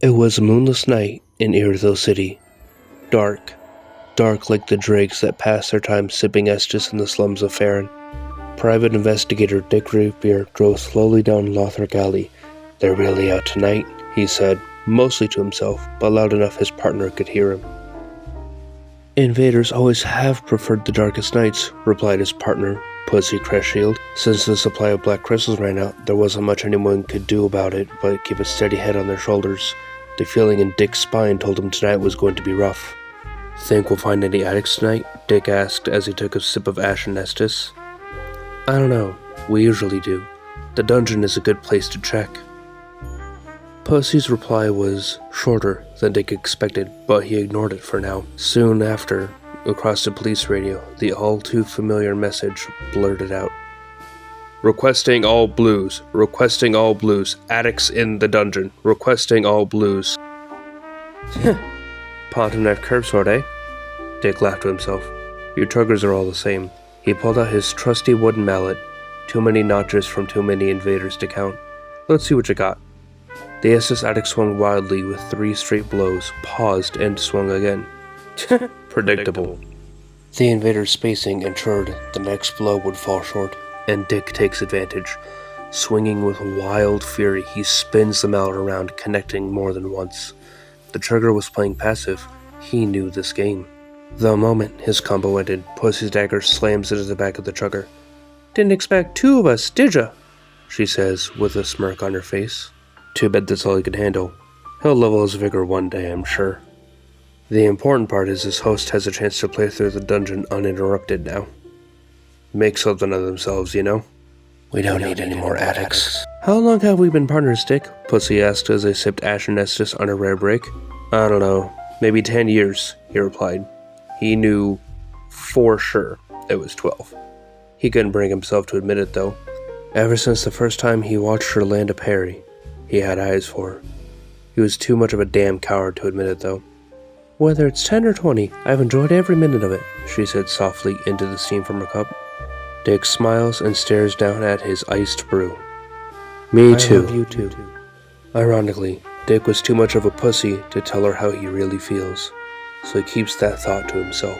It was a moonless night in Irithyll City. Dark. Dark like the dregs that pass their time sipping Estus in the slums of Farron. Private investigator Dick Rapier drove slowly down Lothric Alley. "They're really out tonight," he said, mostly to himself, but loud enough his partner could hear him. "Invaders always have preferred the darkest nights," replied his partner, Pussy Crashshield. Since the supply of black crystals ran out, there wasn't much anyone could do about it but keep a steady head on their shoulders. The feeling in Dick's spine told him tonight was going to be rough. "Think we'll find any addicts tonight?" Dick asked as he took a sip of Ashen Estus. "I don't know. We usually do. The dungeon is a good place to check." Pussy's reply was shorter than Dick expected, but he ignored it for now. Soon after, across the police radio, the all-too-familiar message blurted out. "Requesting all blues. Requesting all blues. Addicts in the dungeon. Requesting all blues." Pontonet curbsword, eh? Dick laughed to himself. "Your truggers are all the same." He pulled out his trusty wooden mallet. Too many notches from too many invaders to count. "Let's see what you got." The Estus addict swung wildly with 3 straight blows, paused, and swung again. Predictable. The invader's spacing ensured the next blow would fall short, and Dick takes advantage. Swinging with wild fury, he spins the mallet around, connecting more than once. The trigger was playing passive. He knew this game. The moment his combo ended, Pussy's dagger slams into the back of the trigger. "Didn't expect 2 of us, did ya?" she says, with a smirk on her face. Too bad that's all he could handle. He'll level his vigor one day, I'm sure. The important part is his host has a chance to play through the dungeon uninterrupted now. Make something of themselves, you know? We don't need any more addicts. "How long have we been partners, Dick?" Pussy asked as they sipped Ashen Estus on a rare break. "I don't know. Maybe 10 years, he replied. He knew for sure it was 12. He couldn't bring himself to admit it, though. Ever since the first time he watched her land a parry, he had eyes for her. He was too much of a damn coward to admit it, though. "Whether it's 10 or 20, I've enjoyed every minute of it," she said softly into the steam from her cup. Dick smiles and stares down at his iced brew. "Me too." "I love you too." Ironically, Dick was too much of a pussy to tell her how he really feels, so he keeps that thought to himself.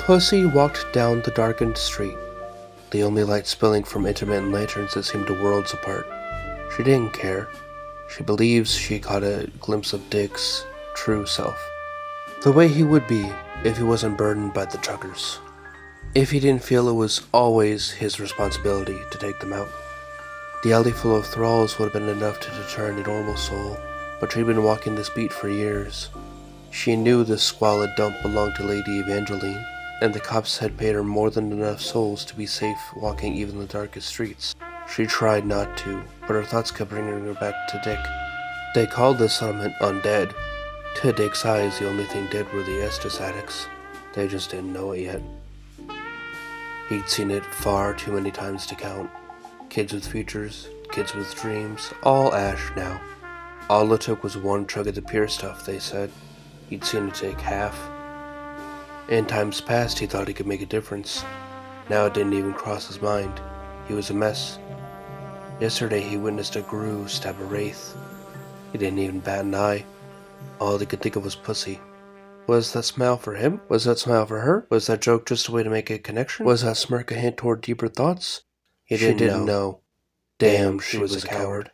Pussy walked down the darkened street, the only light spilling from intermittent lanterns that seemed worlds apart. She didn't care. She believes she caught a glimpse of Dick's true self. The way he would be if he wasn't burdened by the truckers. If he didn't feel it was always his responsibility to take them out. The alley full of thralls would have been enough to deter any normal soul, but she'd been walking this beat for years. She knew this squalid dump belonged to Lady Evangeline, and the cops had paid her more than enough souls to be safe walking even the darkest streets. She tried not to, but her thoughts kept bringing her back to Dick. They called this settlement undead. To Dick's eyes, the only thing dead were the Estus addicts. They just didn't know it yet. He'd seen it far too many times to count. Kids with futures, kids with dreams, all ash now. All it took was one chug of the pure stuff, they said. He'd seen it take half. In times past, he thought he could make a difference. Now it didn't even cross his mind. He was a mess. Yesterday he witnessed a Gru stab a wraith. He didn't even bat an eye. All he could think of was Pussy. Was that smile for him? Was that smile for her? Was that joke just a way to make a connection? Was that smirk a hint toward deeper thoughts? He didn't know. Damn, she was a coward.